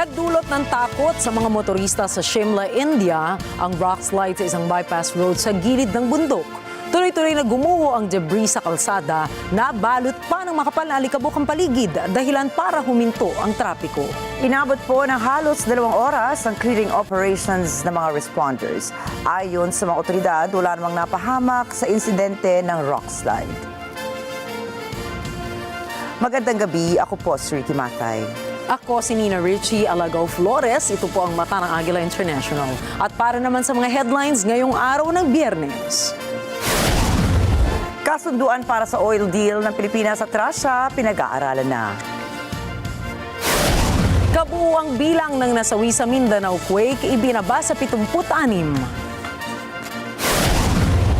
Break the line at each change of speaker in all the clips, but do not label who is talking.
Nagdulot ng takot sa mga motorista sa Shimla, India ang rock slide sa isang bypass road sa gilid ng bundok. Tuloy-tuloy na gumuho ang debris sa kalsada na balot pa ng makapal na alikabok ang paligid, dahilan para huminto ang trapiko.
Inabot po ng halos 2 oras ang clearing operations ng mga responders. Ayon sa mga otoridad, wala namang napahamak sa insidente ng rock slide. Magandang gabi, ako po si Rikki Mathay.
Ako si Rikki, Alagao, Flores. Ito po ang mata ng Agila International. At para naman sa mga headlines ngayong araw ng Biyernes.
Kasunduan para sa oil deal ng Pilipinas at Russia, pinag-aaralan na.
Kabuuang bilang ng nasawi sa Mindanao quake, ibinaba sa 76.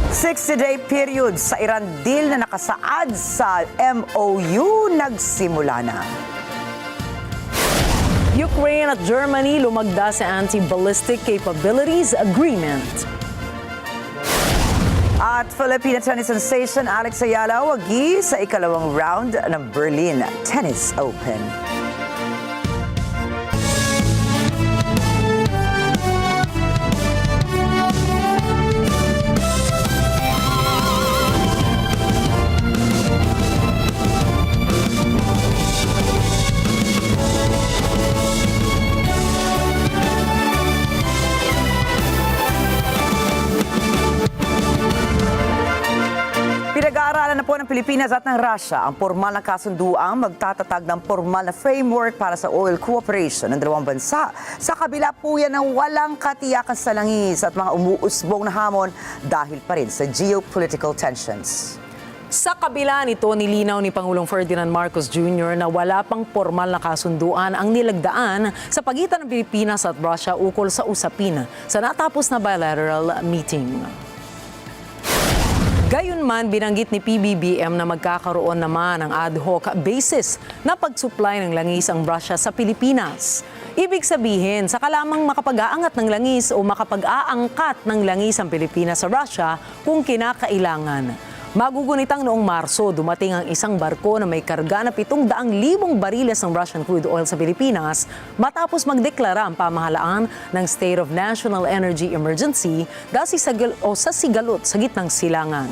60-day period sa Iran deal na nakasaad sa MOU nagsimula na.
Ukraine at Germany lumagda sa anti-ballistic capabilities agreement.
At Filipino tennis sensation Alex Agila wagi sa ikalawang round ng Berlin Tennis Open. Pinag-aaralan na po ng Pilipinas at ng Russia ang formal na kasunduang magtatatag ng formal na framework para sa oil cooperation ng dalawang bansa. Sa kabila po yan ng walang katiyakan sa langis at mga umuusbong na hamon dahil pa rin sa geopolitical tensions.
Sa kabila nito, nilinaw ni Pangulong Ferdinand Marcos Jr. na wala pang formal na kasunduan ang nilagdaan sa pagitan ng Pilipinas at Russia ukol sa usapin sa natapos na bilateral meeting. Gayunman, binanggit ni PBBM na magkakaroon naman ng ad hoc basis na pag-supply ng langis ang Russia sa Pilipinas. Ibig sabihin, saka lamang makapag-aangat ng langis o makapag-aangkat ng langis ang Pilipinas sa Russia kung kinakailangan. Magugunitang noong Marso, dumating ang isang barko na may karga na 700,000 bariles ng Russian crude oil sa Pilipinas matapos magdeklara ang pamahalaan ng State of National Energy Emergency dahil sa sigalot sa gitnang silangan.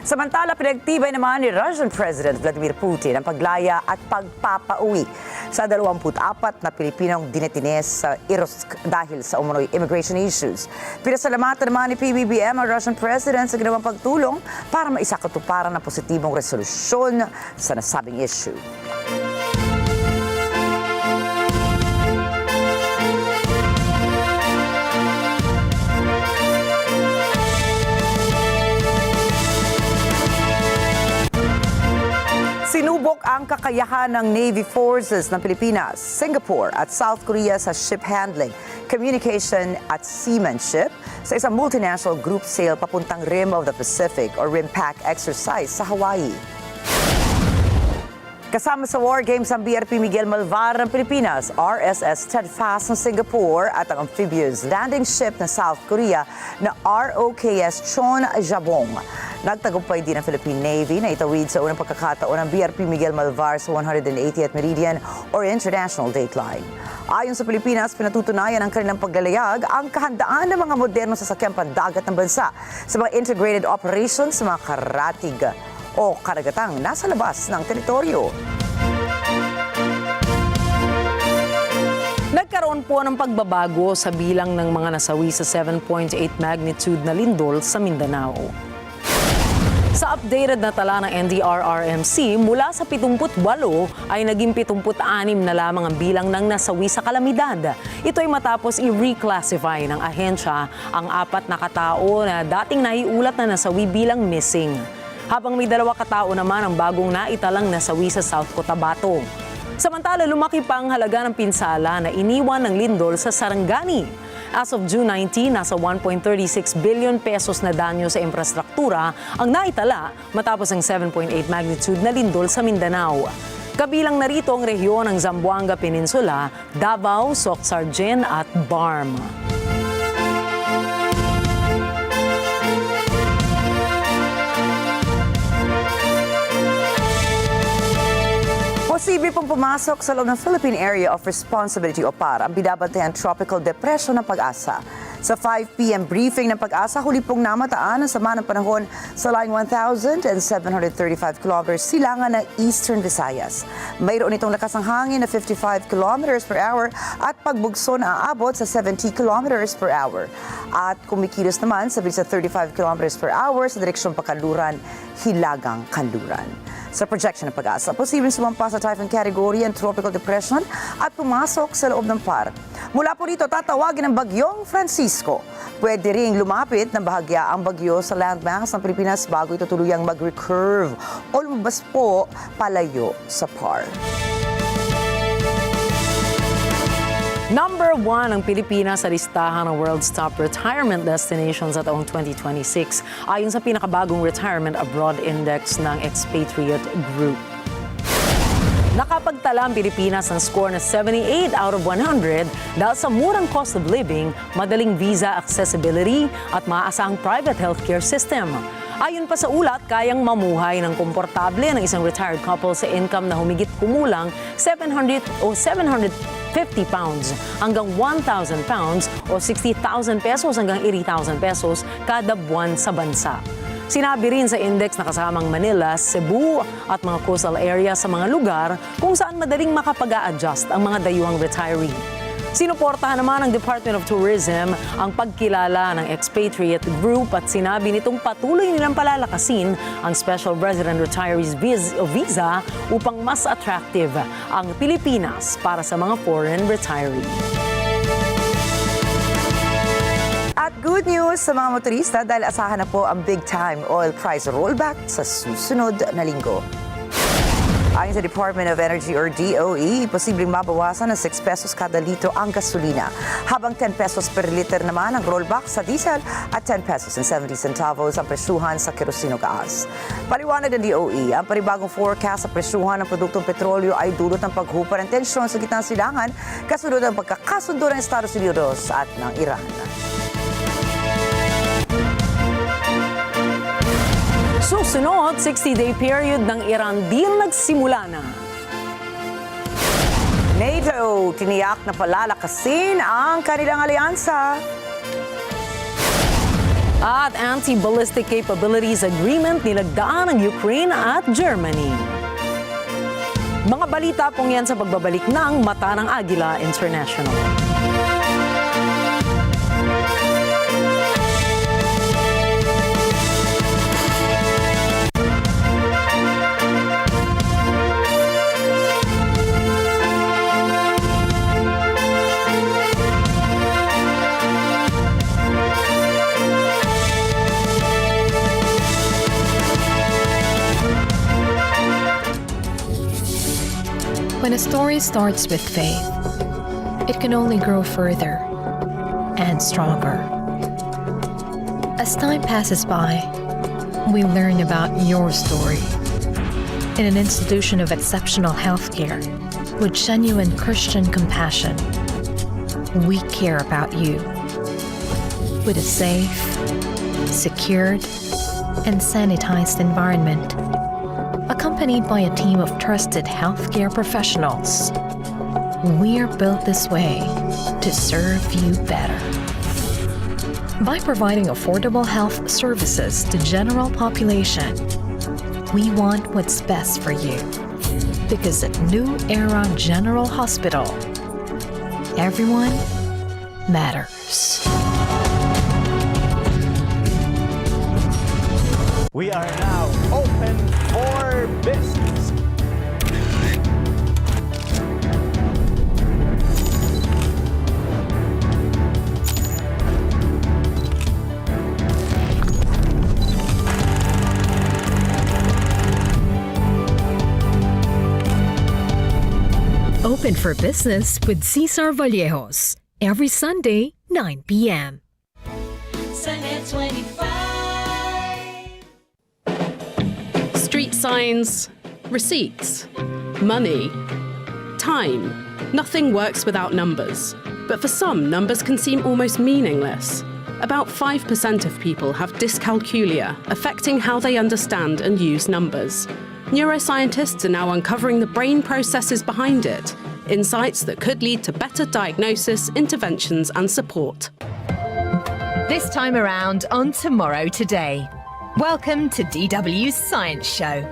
Samantala, pinagtibay naman ni Russian President Vladimir Putin ang paglaya at pagpapauwi sa 24 na Pilipinong dinetines sa Irkutsk dahil sa umunoy immigration issues. Pinasalamatan naman ni PBBM ang Russian President sa ginawang pagtulong para maisakatuparan ang positibong resolusyon sa nasabing issue. Sinubok ang kakayahan ng Navy Forces ng Pilipinas, Singapore at South Korea sa ship handling, communication at seamanship sa isang multinational group sail papuntang Rim of the Pacific o RIMPAC exercise sa Hawaii. Kasama sa War Games ang BRP Miguel Malvar ng Pilipinas, RSS Steadfast ng Singapore at ang amphibious landing ship ng South Korea na ROKS Chon Jabong. Nagtagumpay din ang Philippine Navy na itawid sa unang pagkakataon ng BRP Miguel Malvar sa 180th Meridian or International Dateline. Ayon sa Pilipinas, pinatutunayan ang kanilang paglalayag ang kahandaan ng mga modernong sasakyang pandagat ng bansa sa mga integrated operations sa mga karatig o karagatang nasa labas ng teritoryo.
Nagkaroon po ng pagbabago sa bilang ng mga nasawi sa 7.8 magnitude na lindol sa Mindanao. Sa updated na tala ng NDRRMC, mula sa 78 ay naging 76 na lamang ang bilang ng nasawi sa kalamidad. Ito ay matapos i-reclassify ng ahensya ang 4 na katao na dating naiulat na nasawi bilang missing. Habang may 2 katao naman ang bagong naitalang nasawi sa South Cotabato. Samantala, lumaki pa ang halaga ng pinsala na iniwan ng lindol sa Sarangani. As of June 19, nasa 1.36 billion pesos na danyo sa infrastruktura ang naitala matapos ang 7.8 magnitude na lindol sa Mindanao. Kabilang narito ang rehiyon ng Zamboanga Peninsula, Davao, Soc-Sargen at Barm.
Posible pong pumasok sa loob ng Philippine Area of Responsibility o PAR ang binabantayan tropical depression ng Pag-asa. Sa 5 p.m. briefing ng Pag-asa, huli pong namataan ang sama ng panahon sa line 1,735 kilometers silangan ng Eastern Visayas. Mayroon itong lakas ng hangin na 55 kilometers per hour at pagbugso na aabot sa 70 kilometers per hour. At kumikilos naman sa bilis sa 35 kilometers per hour sa direksyong Pakaluran, Hilagang Kanluran. Sa projection ng Pag-asa, posibleng sumampa sa typhoon category ang tropical depression at pumasok sa loob ng PAR. Mula po rito, tatawagin ang bagyong Francisco. Pwede ring lumapit ng bahagya ang bagyo sa landmass ng Pilipinas bago ito tuluyang mag-recurve o lumabas po palayo sa PAR.
Number 1 ang Pilipinas sa listahan ng World's Top Retirement Destinations sa taong 2026 ayon sa pinakabagong Retirement Abroad Index ng Expatriate Group. Nakapagtala ang Pilipinas ng score na 78 out of 100 dahil sa murang cost of living, madaling visa accessibility at maaasahang private healthcare system. Ayon pa sa ulat, kayang mamuhay ng komportable ng isang retired couple sa income na humigit kumulang 750 pounds hanggang 1,000 pounds o 60,000 pesos hanggang 80,000 pesos kada buwan sa bansa. Sinabi rin sa index na kasamang Manila, Cebu at mga coastal area sa mga lugar kung saan madaling makapag-a-adjust ang mga dayuhang retiree. Sinuportahan naman ng Department of Tourism ang pagkilala ng Expatriate Group at sinabi nitong patuloy nilang palalakasin ang Special Resident Retirees Visa upang mas attractive ang Pilipinas para sa mga foreign retiree.
At good news sa mga motorista dahil asahan na po ang big-time oil price rollback sa susunod na linggo. Ayon sa Department of Energy or DOE, posibleng mabawasan ng 6 pesos kada litro ang gasolina, habang 10 pesos per liter naman ang rollback sa diesel at 10 pesos and 70 centavos ang presyuhan sa kerosene gas. Paliwanag ng DOE, ang panibagong forecast sa presyuhan ng produktong petrolyo ay dulot ng paghupa ng tensyon sa gitnang silangan kasunod ng pagkakasundo ng Estados Unidos at ng Iran.
Susunod, 60-day period ng Iran deal nagsimula na.
NATO, tiniyak na palalakasin ang kanilang alyansa.
At anti-ballistic capabilities agreement nilagdaan ng Ukraine at Germany. Mga balita pong yan sa pagbabalik ng Mata ng Agila International.
When a story starts with faith, it can only grow further and stronger. As time passes by, we learn about your story. In an institution of exceptional healthcare, with genuine Christian compassion, we care about you. With a safe, secured, and sanitized environment, accompanied by a team of trusted healthcare professionals, we're built this way to serve you better. By providing affordable health services to general population, we want what's best for you. Because at New Era General Hospital, everyone matters.
We are now open for business.
Open for Business with Cesar Vallejos, every Sunday, 9 p.m.
Sunday 25.
Street signs, receipts, money, time. Nothing works without numbers. But for some, numbers can seem almost meaningless. About 5% of people have dyscalculia, affecting how they understand and use numbers. Neuroscientists are now uncovering the brain processes behind it, insights that could lead to better diagnosis, interventions, and support.
This time around on Tomorrow Today. Welcome to DW's Science Show.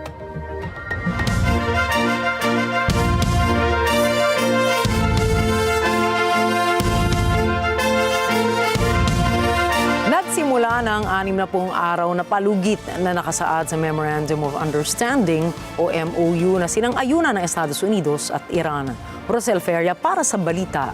Nagsimula na ang 60 araw na palugit na nakasaad sa Memorandum of Understanding o MOU na sinang-ayunan ng Estados Unidos at Iran. Rosel Feria para sa balita.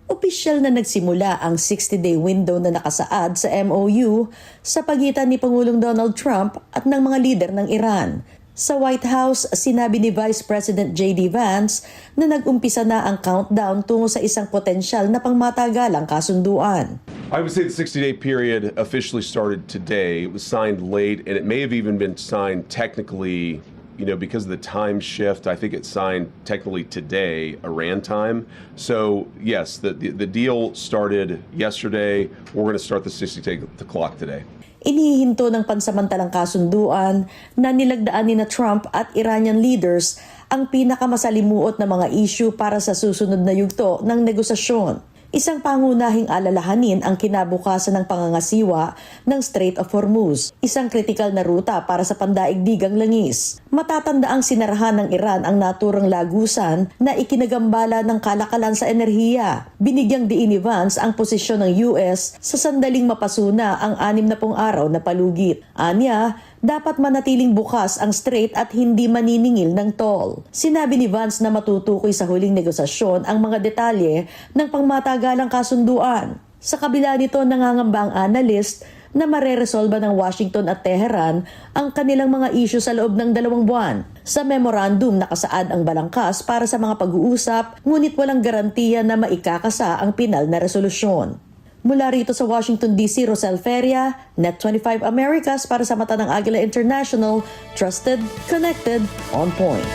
Opisyal na nagsimula ang 60-day window na nakasaad sa MOU sa pagitan ni Pangulong Donald Trump at ng mga lider ng Iran. Sa White House, sinabi ni Vice President J.D. Vance na nag-umpisa na ang countdown tungo sa isang potensyal na pangmatagalang kasunduan.
I would say the 60-day period officially started today. It was signed late, and it may have even been signed technically, because of the time shift. I think it's signed technically today, Iran time. So, yes, the deal started yesterday. We're going to start the 60-day clock today.
Inihinto ng pansamantalang kasunduan na nilagdaan ni Trump at Iranian leaders ang pinakamasalimuot na mga issue para sa susunod na yugto ng negosasyon. Isang pangunahing alalahanin ang kinabukasan ng pangangasiwa ng Strait of Hormuz, isang kritikal na ruta para sa pandaigdigang langis. Matatanda ang sinarahan ng Iran ang naturang lagusan na ikinagambala ng kalakalan sa enerhiya. Binigyang diin ni Vance ang posisyon ng US sa sandaling mapasuna ang 60 araw na palugit. Anya, dapat manatiling bukas ang strait at hindi maniningil ng toll. Sinabi ni Vance na matutukoy sa huling negosasyon ang mga detalye ng pangmatagalang kasunduan. Sa kabila nito, nangangamba ang analyst na mareresolba ng Washington at Tehran ang kanilang mga issue sa loob ng 2 buwan. Sa memorandum, nakasaad ang balangkas para sa mga pag-uusap, ngunit walang garantiya na maikakasa ang pinal na resolusyon. Mula rito sa Washington, D.C., Rosel Feria, Net25 Americas para sa mata ng Agila International, trusted, connected, on point.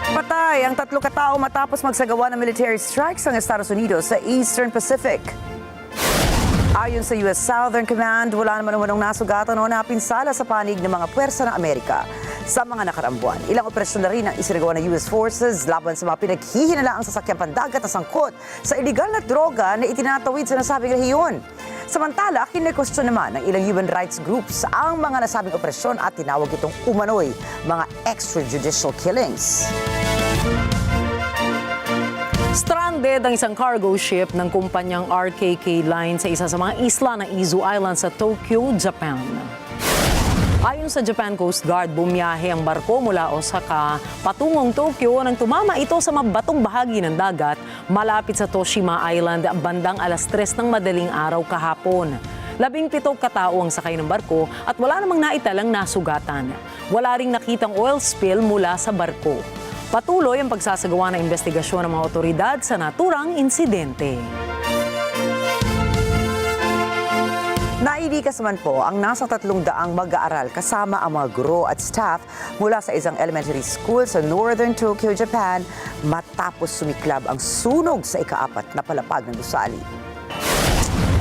Patay ang 3 katao matapos magsagawa ng military strikes ang Estados Unidos sa Eastern Pacific. Ayon sa U.S. Southern Command, wala naman umanong nasugatan o napinsala sa panig ng mga puwersa ng Amerika sa mga nakaraang buwan. Ilang operasyon na rin ang isinagawa ng U.S. forces laban sa mga pinaghihinalaang sasakyang pandagat na sangkot sa iligal na droga na itinatawid sa nasabing rehiyon. Samantala, kinikwestiyon naman ng ilang human rights groups ang mga nasabing operasyon at tinawag itong umano'y mga extrajudicial killings.
Stranded ang isang cargo ship ng kumpanyang RKK Line sa isa sa mga isla ng Izu Island sa Tokyo, Japan. Ayon sa Japan Coast Guard, bumiyahe ang barko mula Osaka patungong Tokyo nang tumama ito sa mabatong bahagi ng dagat malapit sa Toshima Island bandang 3:00 ng madaling araw kahapon. 17 katao ang sakay ng barko at wala namang naitalang nasugatan. Wala ring nakitang oil spill mula sa barko. Patuloy ang pagsasagawa ng investigasyon ng mga otoridad sa naturang insidente.
Nailikas naman po ang nasa 300 mag-aaral kasama ang mga guro at staff mula sa isang elementary school sa Northern Tokyo, Japan matapos sumiklab ang sunog sa ika-4 na palapag ng gusali.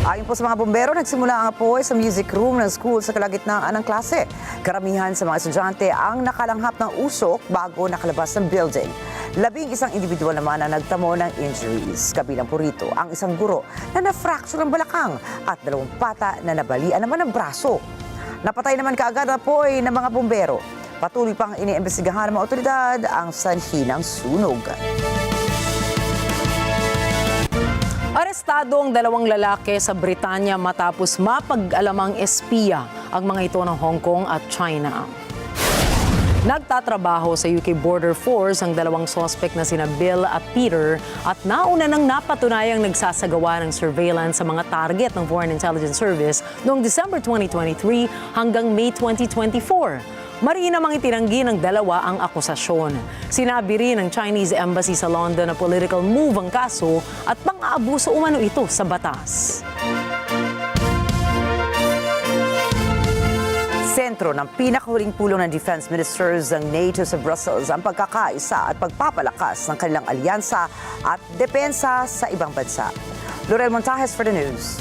Ayon po sa mga bumbero, nagsimula ang apoy sa music room ng school sa kalagitnaan ng klase. Karamihan sa mga estudyante ang nakalanghap ng usok bago nakalabas ng building. 11 individual naman ang nagtamo ng injuries. Kabilang po rito ang isang guro na na-fracture ng balakang at 2 bata na nabalian naman ng braso. Napatay naman kaagad ang apoy ng mga bumbero. Patuloy pang iniimbestigahan ng mga otoridad ang sanhi ng sunog.
Arestado ang 2 lalaki sa Britanya matapos mapag-alamang espiya ang mga ito ng Hong Kong at China. Nagtatrabaho sa UK Border Force ang 2 suspect na sina Bill at Peter at nauna nang napatunayang nagsasagawa ng surveillance sa mga target ng Foreign Intelligence Service noong December 2023 hanggang May 2024. Mariin namang itinanggi ng 2 ang akusasyon. Sinabi rin ng Chinese Embassy sa London na political move ang kaso at pang-aabuso umano ito sa batas.
Sentro ng pinakahuling pulong ng defense ministers ng NATO sa Brussels ang pagkakaisa at pagpapalakas ng kanilang alyansa at depensa sa ibang bansa. Lorel Montajes for the news.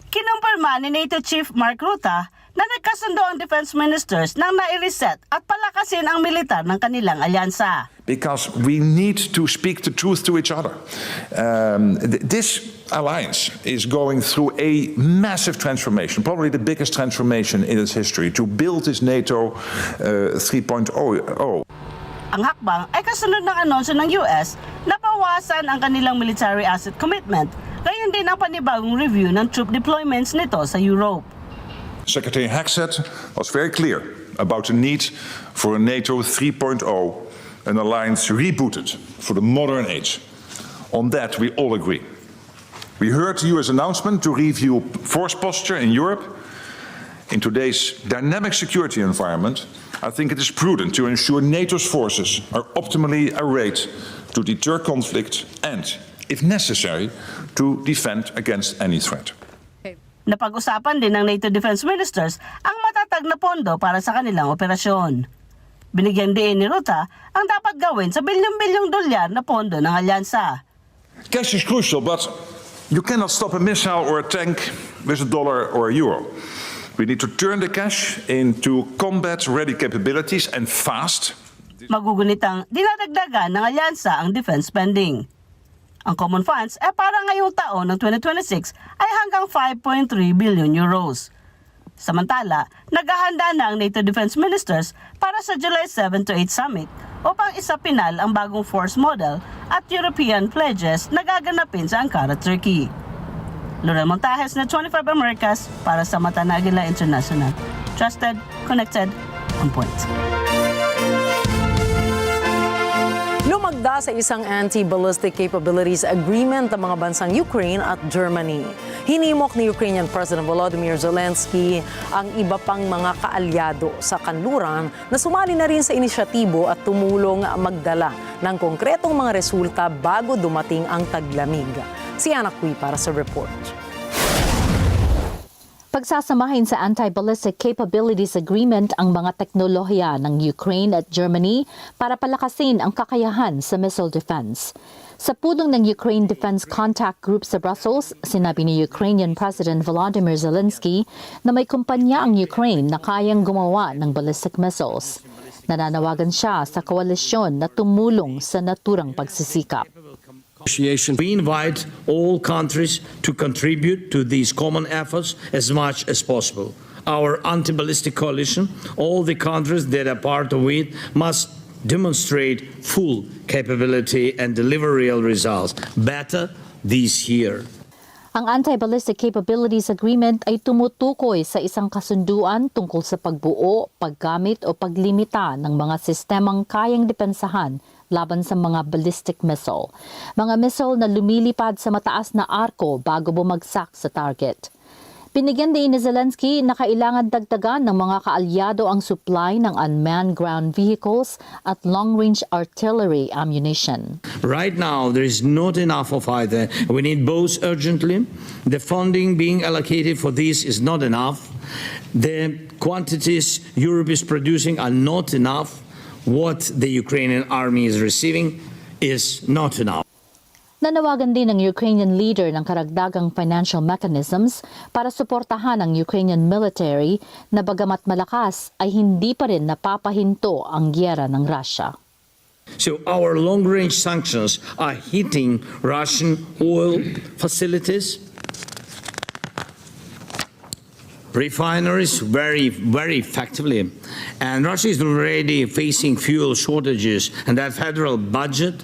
Kinumpirma ni NATO Chief Mark Rutte na nagkasundo ang defense ministers nang nai-reset at palakasin ang militar ng kanilang alyansa.
Because we need to speak the truth to each other. This alliance is going through a massive transformation, probably the biggest transformation in its history, to build this NATO 3.0.
Ang hakbang ay kasunod ng anunsyo ng US na bawasan ang kanilang military asset commitment, gayon din ang panibagong review ng troop deployments nito sa Europe.
Secretary Hexet was very clear about the need for a NATO 3.0, an alliance rebooted for the modern age. On that, we all agree. We heard the US announcement to review force posture in Europe. In today's dynamic security environment, I think it is prudent to ensure NATO's forces are optimally arrayed to deter conflict and, if necessary, to defend against any threat.
Napag-usapan din ng NATO defense ministers ang matatag na pondo para sa kanilang operasyon. Binigyan din ni Ruta ang dapat gawin sa bilyong-bilyong dolyar na pondo ng alyansa.
Cash is crucial, but you cannot stop a missile or a tank with $1 or €1. We need to turn the cash into combat-ready capabilities and fast.
Magugunitang dinadagdagan ng alyansa ang defense spending. Ang common funds ay para ngayong taon ng 2026 ay hanggang 5.3 billion euros. Samantala, naghahanda na ang NATO defense ministers para sa July 7 to 8 summit upang isapinal ang bagong force model at European pledges na gaganapin sa Ankara, Turkey. Lorel Montajes na 25 Americas para sa Mathay na Agila International. Trusted, connected, on point.
Lumagda sa isang anti-ballistic capabilities agreement ang mga bansang Ukraine at Germany. Hinimok ni Ukrainian President Volodymyr Zelensky ang iba pang mga kaalyado sa kanluran na sumali na rin sa inisyatibo at tumulong magdala ng konkretong mga resulta bago dumating ang taglamig. Si Anak Kui para sa report.
Pagsasamahin sa anti-ballistic capabilities agreement ang mga teknolohiya ng Ukraine at Germany para palakasin ang kakayahan sa missile defense. Sa pulong ng Ukraine Defense Contact Group sa Brussels, sinabi ni Ukrainian President Volodymyr Zelensky na may kumpanya ang Ukraine na kayang gumawa ng ballistic missiles. Nananawagan siya sa koalisyon na tumulong sa naturang pagsisikap.
We invite all countries to contribute to these common efforts as much as possible. Our anti-ballistic coalition, all the countries that are part of it, must demonstrate full capability and deliver real results. Better this year.
Ang Anti-Ballistic Capabilities Agreement ay tumutukoy sa isang kasunduan tungkol sa pagbuo, paggamit o paglimita ng mga sistemang kayang depensahan laban sa mga ballistic missile. Mga missile na lumilipad sa mataas na arko bago bumagsak sa target. Binigyan din ni Zelensky na kailangan dagdagan ng mga kaalyado ang supply ng unmanned ground vehicles at long-range artillery ammunition.
Right now, there is not enough of either. We need both urgently. The funding being allocated for this is not enough. The quantities Europe is producing are not enough. What the Ukrainian army is receiving is not enough.
Nanawagan din ng Ukrainian leader ng karagdagang financial mechanisms para suportahan ang Ukrainian military na bagamat malakas ay hindi pa rin napapahinto ang gyera ng Russia.
So our long-range sanctions are hitting Russian oil facilities, refineries very, very effectively. And Russia is already facing fuel shortages, and that federal budget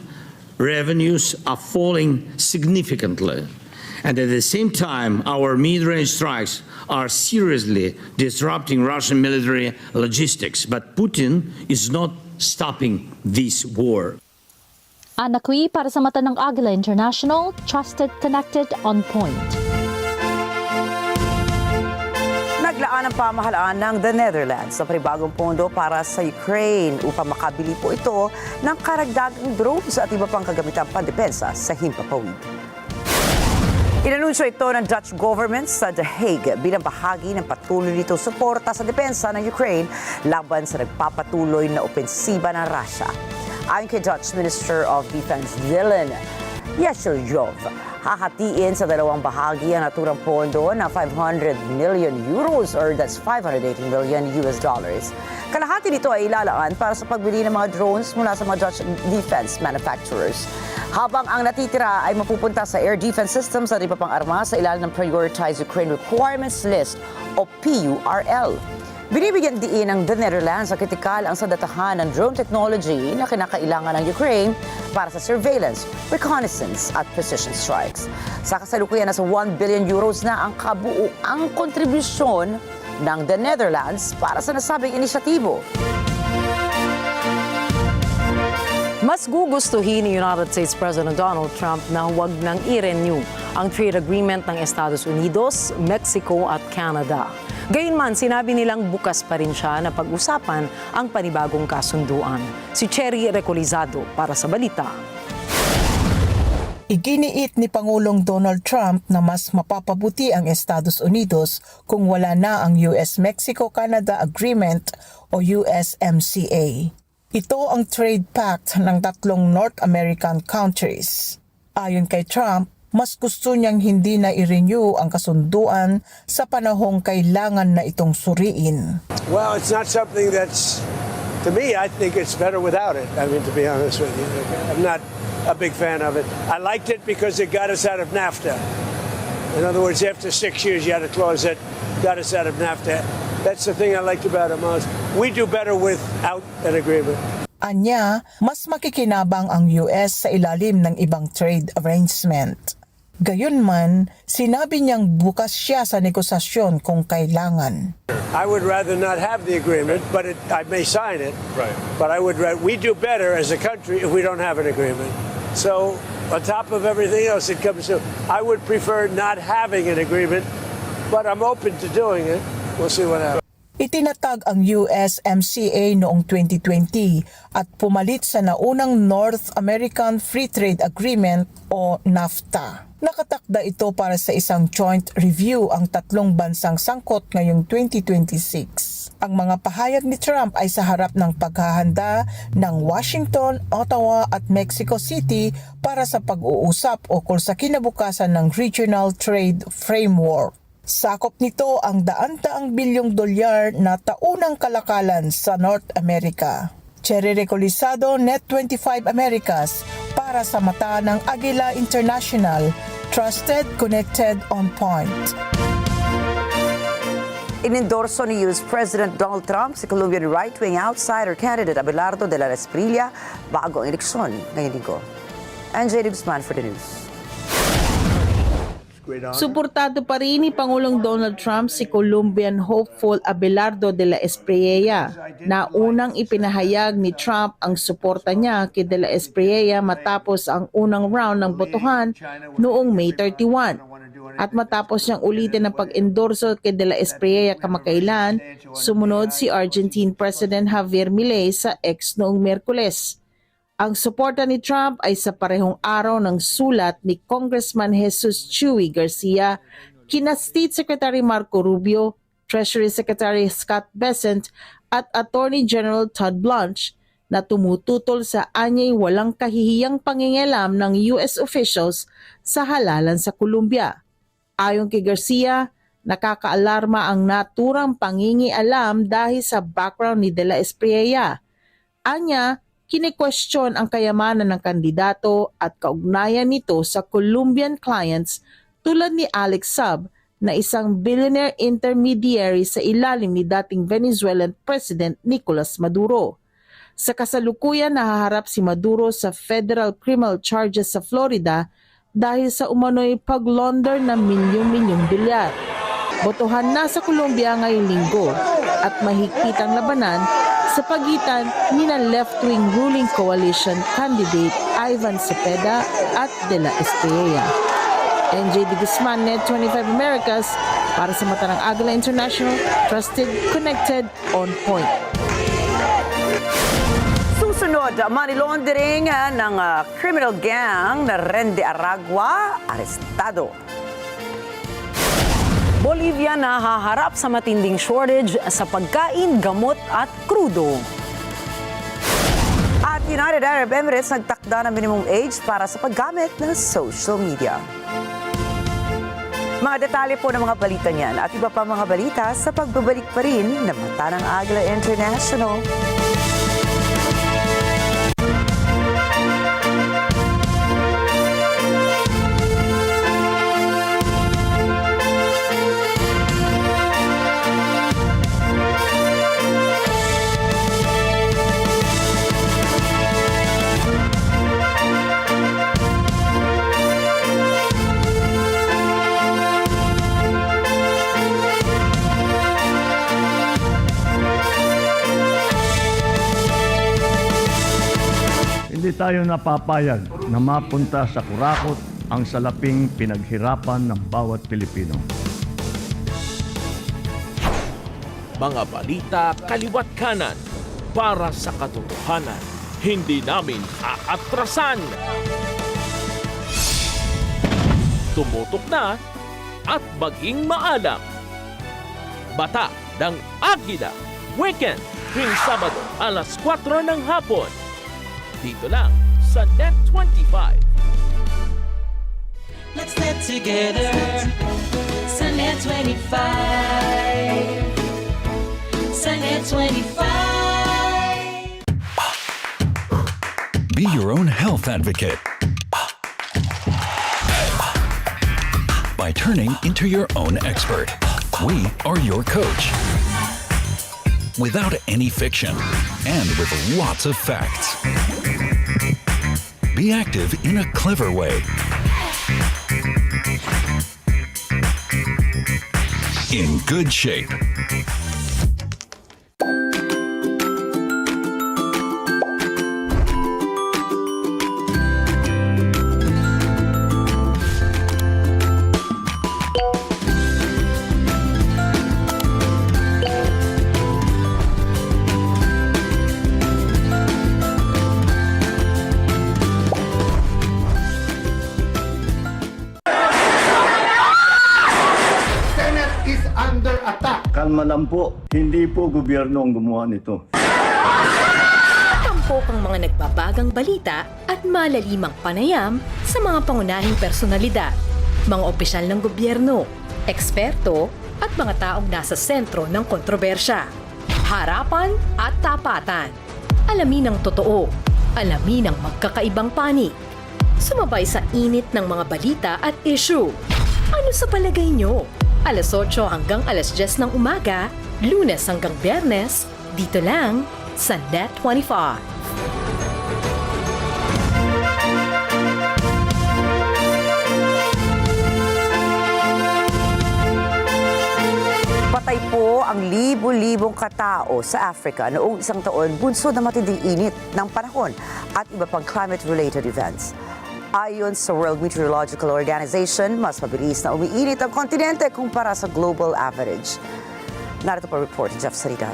revenues are falling significantly. And at the same time, our mid-range strikes are seriously disrupting Russian military logistics. But Putin is not stopping this war.
Anak Kui para sa Mata ng Agila International, trusted, connected, on point.
Naglaan ang pamahalaan ng the Netherlands sa panibagong pondo para sa Ukraine upang makabili po ito ng karagdagang drones at iba pang kagamitang pandepensa sa himpapawid. Inanunsyo ito ng Dutch government sa The Hague bilang bahagi ng patuloy nitong suporta sa depensa ng Ukraine laban sa nagpapatuloy na opensiba ng Russia. Ayon kay Dutch Minister of Defense Dylan, Yeshuryov. Hahatiin sa dalawang bahagi ang naturang pondo na 500 million euros or that's 580 million US dollars. Kalahati nito ay ilalaan para sa pagbili ng mga drones mula sa mga Dutch defense manufacturers. Habang ang natitira ay mapupunta sa air defense systems at iba pang arma sa ilalim ng Prioritized Ukraine Requirements List o PURL. Binibigyan diin ng The Netherlands ang kritikal ang sadatahan ng drone technology na kinakailangan ng Ukraine para sa surveillance, reconnaissance at precision strikes. Sa kasalukuyan, nasa 1 billion euros na ang kabuuang kontribusyon ng The Netherlands para sa nasabing inisyatibo.
Mas gugustuhin ni United States President Donald Trump na huwag nang i-renew ang trade agreement ng Estados Unidos, Mexico at Canada. Gayunman, sinabi nilang bukas pa rin siya na pag-usapan ang panibagong kasunduan. Si Cherry Recolizado para sa balita.
Iginiit ni Pangulong Donald Trump na mas mapapabuti ang Estados Unidos kung wala na ang US-Mexico-Canada Agreement o USMCA. Ito ang trade pact ng tatlong North American countries. Ayon kay Trump, mas gusto niyang hindi na i-renew ang kasunduan sa panahong kailangan na itong suriin.
Well, it's not something that's, to me, I think it's better without it. I mean, to be honest with you, I'm not a big fan of it. I liked it because it got us out of NAFTA. In other words, after 6 years, you had a clause that got us out of NAFTA. That's the thing I liked about it most. We do better without an agreement.
Anya, mas makikinabang ang US sa ilalim ng ibang trade arrangement. Gayunman, sinabi niyang bukas siya sa negosasyon kung kailangan.
I would rather not have the agreement, but I may sign it. Right. But we do better as a country if we don't have an agreement. So, on top of everything else that comes to, I would prefer not having an agreement, but I'm open to doing it. We'll see what happens.
Itinatag ang USMCA noong 2020 at pumalit sa naunang North American Free Trade Agreement o NAFTA. Nakatakda ito para sa isang joint review ang tatlong bansang sangkot ngayong 2026. Ang mga pahayag ni Trump ay sa harap ng paghahanda ng Washington, Ottawa at Mexico City para sa pag-uusap ukol sa kinabukasan ng Regional Trade Framework. Sakop nito ang daan-daang bilyong dolyar na taunang kalakalan sa North America. Cherry Recolizado, Net25 Americas, para sa mata ng Agila International, trusted, connected, on point.
Inendorso ni US President Donald Trump si Colombian right-wing outsider candidate Abelardo de la Espriella bago ang eleksyon ngayong linggo. NJ Guzman for the news.
Suportado pa rin ni Pangulong Donald Trump si Colombian hopeful Abelardo de la Espriella na unang ipinahayag ni Trump ang suporta niya kay de la Espriella matapos ang unang round ng botohan noong May 31. At matapos niyang ulitin ang pag-endorso kay de la Espriella kamakailan, sumunod si Argentine President Javier Milei sa X noong Miyerkules. Ang suporta ni Trump ay sa parehong araw ng sulat ni Congressman Jesus Chuy Garcia, kina State Secretary Marco Rubio, Treasury Secretary Scott Bessent at Attorney General Todd Blanche na tumututol sa anyay walang kahihiyang pangingialam ng US officials sa halalan sa Colombia. Ayon kay Garcia, nakakaalarma ang naturang pangingialam dahil sa background ni de la Espriella. Anya, kine-question ang kayamanan ng kandidato at kaugnayan nito sa Colombian clients tulad ni Alex Saab na isang billionaire intermediary sa ilalim ni dating Venezuelan President Nicolas Maduro. Sa kasalukuyan, nahaharap si Maduro sa federal criminal charges sa Florida dahil sa umano'y pag-launder ng milyong-milyong dolyar. Botohan na sa Colombia ngayong linggo at mahigpit ang labanan sa pagitan ni na left-wing ruling coalition candidate Ivan Cepeda at de la Espriella. NJ Guzman, Net25 Americas, para sa mata ng Agila International, trusted, connected, on point.
Susunod, money laundering ng criminal gang na Rende Aragua, arestado.
Bolivia nahaharap sa matinding shortage sa pagkain, gamot at krudo.
At United Arab Emirates nagtakda ng minimum age para sa paggamit ng social media. Mga detalye po ng mga balita niyan at iba pa mga balita sa pagbabalik pa rin ng Mata ng Agila International.
Hindi tayo napapayag na mapunta sa kurakot ang salaping pinaghirapan ng bawat Pilipino.
Mga balita kaliwat kanan para sa katotohanan. Hindi namin aatrasan. Tumutok na at maging maalam. Bata ng Agila. Weekend tuwing Sabado alas 4 ng hapon. Dito lang sa Net 25.
Let's net together sa Net 25. Sa Net 25.
Be your own health advocate by turning into your own expert. We are your coach. Without any fiction and with lots of facts. Be active in a clever way. In good shape.
Kalma lang po, hindi po gobyerno ang gumawa nito.
Tampok ang mga nagbabagang balita at malalimang panayam sa mga pangunahing personalidad, mga opisyal ng gobyerno, eksperto at mga taong nasa sentro ng kontrobersya. Harapan at tapatan. Alamin ang totoo. Alamin ang magkakaibang panig. Sumabay sa init ng mga balita at issue. Ano sa palagay nyo? Alas 8 hanggang alas 10 ng umaga, Lunes hanggang Biyernes, dito lang sa Net 25.
Patay po ang libo-libong katao sa Africa noong isang taon bunsod na matinding init ng panahon at iba pang climate-related events. Ayon sa World Meteorological Organization, mas mabilis na umiinit ang kontinente kumpara sa global average. Narito pa report ni Jeff Saridad.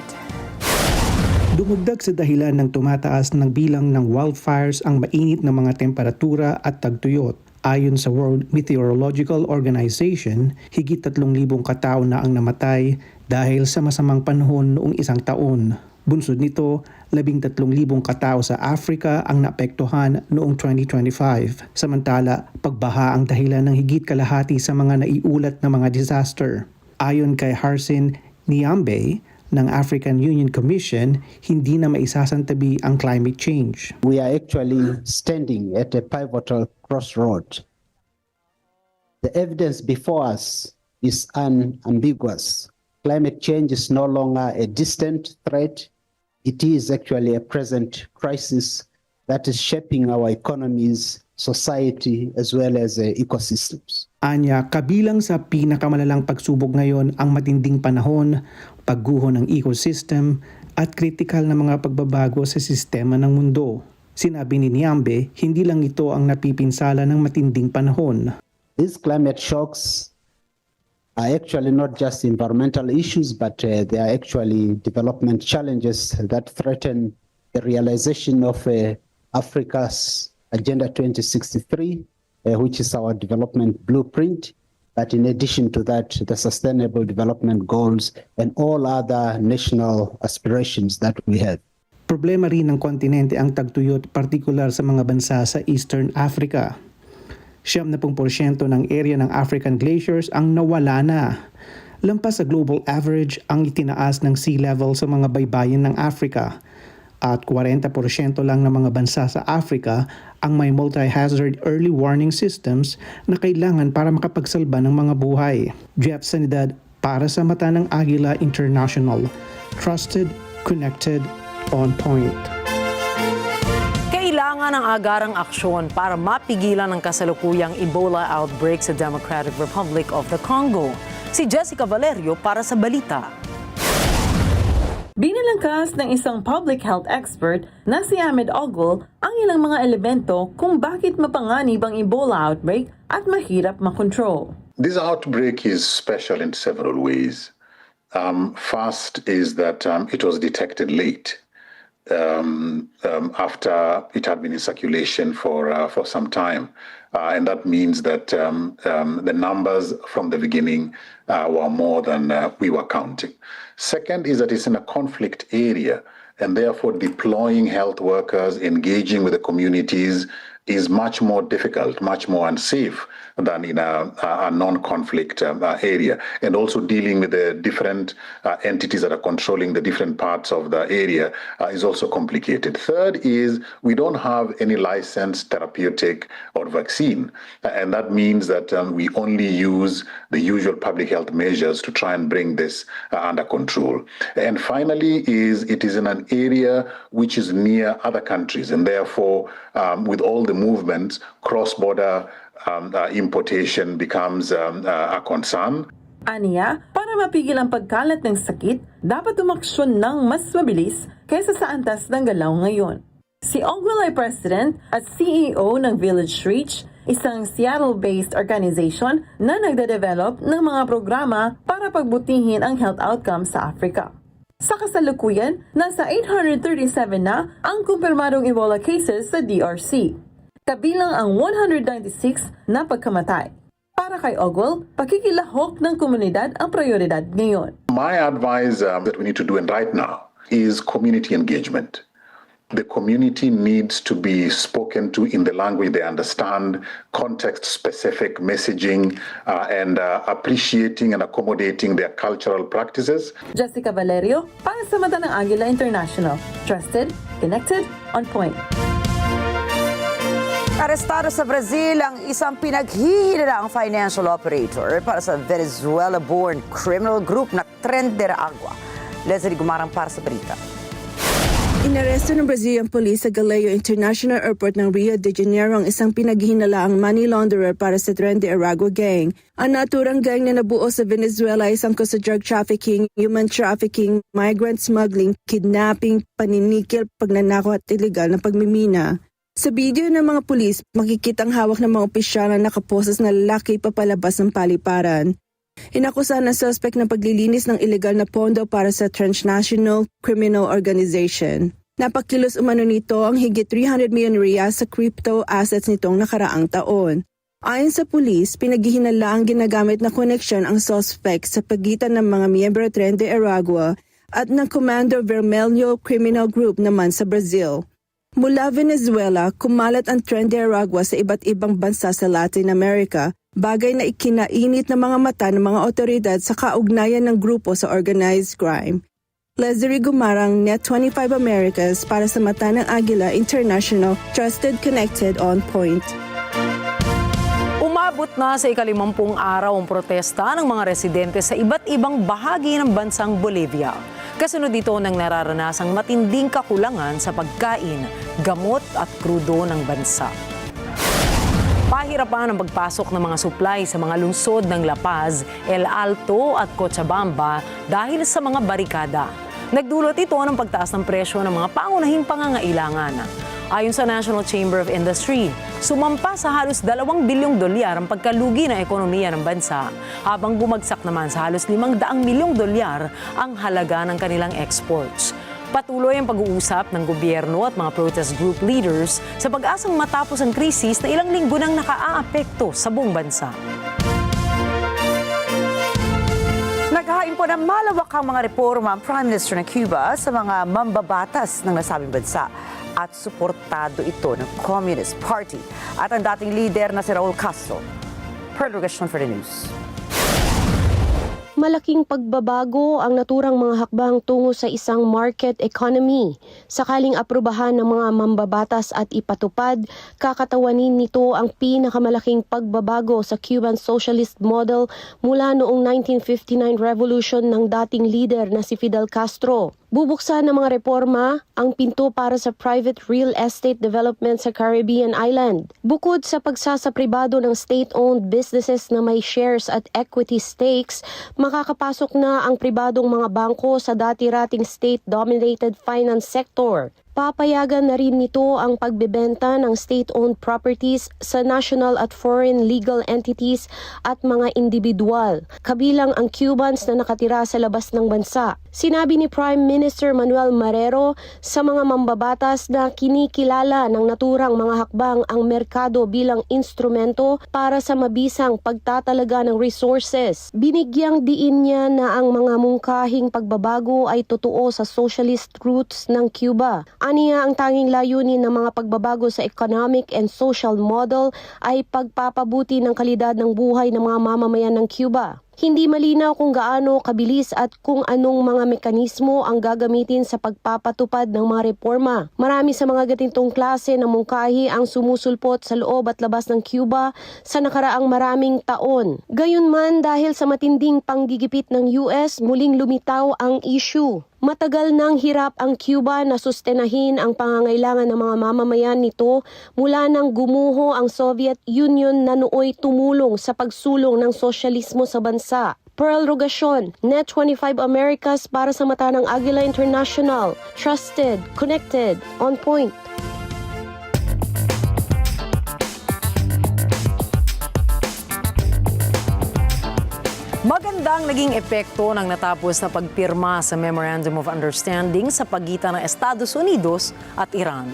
Dumugdag sa dahilan ng tumataas ng bilang ng wildfires ang mainit na mga temperatura at tagtuyot. Ayon sa World Meteorological Organization, higit 3,000 katao na ang namatay dahil sa masamang panahon noong isang taon. Bunsod nito, 13,000 katao sa Africa ang naapektuhan noong 2025. Samantala, pagbaha ang dahilan ng higit kalahati sa mga naiulat na mga disaster. Ayon kay Harsin Niambe ng African Union Commission, hindi na maisasantabi ang climate change.
We are actually standing at a pivotal crossroad. The evidence before us is unambiguous. Climate change is no longer a distant threat. It is actually a present crisis that is shaping our economies, society, as well as ecosystems.
Anya, kabilang sa pinakamalalang pagsubok ngayon ang matinding panahon, pagguho ng ecosystem, at kritikal na mga pagbabago sa sistema ng mundo. Sinabi ni Niambe, hindi lang ito ang napipinsala ng matinding panahon.
These climate shocks are actually not just environmental issues, but they are actually development challenges that threaten the realization of Africa's Agenda 2063, which is our development blueprint. But in addition to that, the Sustainable Development Goals and all other national aspirations that we have.
Problema rin ng kontinente ang tagtuyot, partikular sa mga bansa sa Eastern Africa. 70% ng area ng African glaciers ang nawala na. Lampas sa global average ang itinaas ng sea level sa mga baybayin ng Africa. At 40% lang ng mga bansa sa Africa ang may multi-hazard early warning systems na kailangan para makapagsalba ng mga buhay. Jeff Sanidad para sa Mata ng Agila International. Trusted, connected, on point.
Kailangan ng agarang aksyon para mapigilan ang kasalukuyang Ebola outbreak sa Democratic Republic of the Congo. Si Jessica Valerio para sa balita.
Binalangkas ng isang public health expert na si Ahmed Ogul ang ilang mga elemento kung bakit mapanganib ang Ebola outbreak at mahirap makontrol.
This outbreak is special in several ways. First is that it was detected late. After it had been in circulation for some time. And that means that the numbers from the beginning were more than we were counting. Second is that it's in a conflict area, and therefore deploying health workers, engaging with the communities is much more difficult, much more unsafe than in a non-conflict area. And also dealing with the different entities that are controlling the different parts of the area is also complicated. Third is we don't have any licensed therapeutic or vaccine. And that means that we only use the usual public health measures to try and bring this under control. And finally it is in an area which is near other countries, and therefore with all the movements, cross-border importation becomes a concern.
Aniya, para mapigil ang pagkalat ng sakit, dapat umaksyon ng mas mabilis kaysa sa antas ng galaw ngayon. Si Ogul ay President at CEO ng Village Reach, isang Seattle-based organization na nagde-develop ng mga programa para pagbutihin ang health outcomes sa Africa. Sa kasalukuyan, nasa 837 na ang kumpirmadong Ebola cases sa DRC. Kabilang ang 196 na pagkamatay. Para kay Ogul, pakikilahok ng komunidad ang prioridad ngayon.
My advice that we need to do right now is community engagement. The community needs to be spoken to in the language they understand, context-specific messaging, and appreciating and accommodating their cultural practices.
Jessica Valerio, para sa Mata ng Agila International. Trusted, connected, on point.
Arestado sa Brazil ang isang pinaghihinalaang financial operator para sa Venezuela-born criminal group na Tren de Agua. Leslie Gumarang para sa balita.
Inaresto ng Brazilian Police sa Alagao International Airport ng Rio de Janeiro ang isang pinaghihinalaang money launderer para sa Tren de Agua gang. Ang naturang gang na nabuo sa Venezuela ay sangkot sa drug trafficking, human trafficking, migrant smuggling, kidnapping, paninikil, pagnanakaw at illegal na pagmimina. Sa video ng mga pulis, makikitang hawak ng mga opisyal na nakaposas na lalaki papalabas ng paliparan. Inakusahan ng suspect ng paglilinis ng illegal na pondo para sa transnational criminal organization. Napakilos umano nito ang higit 300 million reais sa crypto assets nitong nakaraang taon. Ayon sa pulis, pinaghihinala ang ginagamit na koneksyon ang suspect sa pagitan ng mga miyembro Tren de Agua at ng Comando Vermelho Criminal Group naman sa Brazil. Mula Venezuela, kumalat ang Tren de Agua sa iba't ibang bansa sa Latin America, bagay na ikinainit ng mga mata ng mga otoridad sa kaugnayan ng grupo sa organized crime. Leslie Gumarang, Net25 Americas para sa Mata ng Agila International, Trusted, Connected, On Point.
Umabot na sa ika-50 araw ang protesta ng mga residente sa iba't ibang bahagi ng bansang Bolivia. Kasunod dito ng nararanasang matinding kakulangan sa pagkain, gamot at krudo ng bansa. Pahirapan ang pagpasok ng mga supply sa mga lungsod ng La Paz, El Alto at Cochabamba dahil sa mga barikada. Nagdulot ito ng pagtaas ng presyo ng mga pangunahing pangangailangan. Ayon sa National Chamber of Industry, sumampa sa halos 2 bilyong dolyar ang pagkalugi ng ekonomiya ng bansa, habang bumagsak naman sa halos 500 milyong dolyar ang halaga ng kanilang exports. Patuloy ang pag-uusap ng gobyerno at mga protest group leaders sa pag-asang matapos ang krisis na ilang linggo nang nakaaapekto sa buong bansa.
Naghahain po ng malawakang mga reforma ang Prime Minister ng Cuba sa mga mambabatas ng nasabing bansa at suportado ito ng Communist Party at ang dating leader na si Raul Castro. Pearl Rogasyon for the news.
Malaking pagbabago ang naturang mga hakbang tungo sa isang market economy. Sakaling aprubahan ng mga mambabatas at ipatupad, kakatawanin nito ang pinakamalaking pagbabago sa Cuban socialist model mula noong 1959 revolution ng dating leader na si Fidel Castro. Bubuksan ng mga reforma ang pinto para sa private real estate development sa Caribbean island. Bukod sa pagsasapribado ng state-owned businesses na may shares at equity stakes, makakapasok na ang pribadong mga bangko sa dati-rating state-dominated finance sector. Papayagan na rin nito ang pagbebenta ng state-owned properties sa national at foreign legal entities at mga individual, kabilang ang Cubans na nakatira sa labas ng bansa. Sinabi ni Prime Minister Manuel Marrero sa mga mambabatas na kinikilala ng naturang mga hakbang ang merkado bilang instrumento para sa mabisang pagtatalaga ng resources. Binigyang diin niya na ang mga mungkahing pagbabago ay totoo sa socialist roots ng Cuba. Aniya ang tanging layunin ng mga pagbabago sa economic and social model ay pagpapabuti ng kalidad ng buhay ng mga mamamayan ng Cuba. Hindi malinaw kung gaano kabilis at kung anong mga mekanismo ang gagamitin sa pagpapatupad ng mga reforma. Marami sa mga ganitong klase ng mungkahi ang sumusulpot sa loob at labas ng Cuba sa nakaraang maraming taon. Gayunman, dahil sa matinding panggigipit ng US, muling lumitaw ang issue. Matagal nang hirap ang Cuba na sustenahin ang pangangailangan ng mga mamamayan nito mula nang gumuho ang Soviet Union na nooy tumulong sa pagsulong ng sosyalismo sa bansa. Pearl Rogasyon, Net 25 Americas para sa mata ng Agila International. Trusted, connected, on point.
Magandang naging epekto ng natapos na pagpirma sa Memorandum of Understanding sa pagitan ng Estados Unidos at Iran.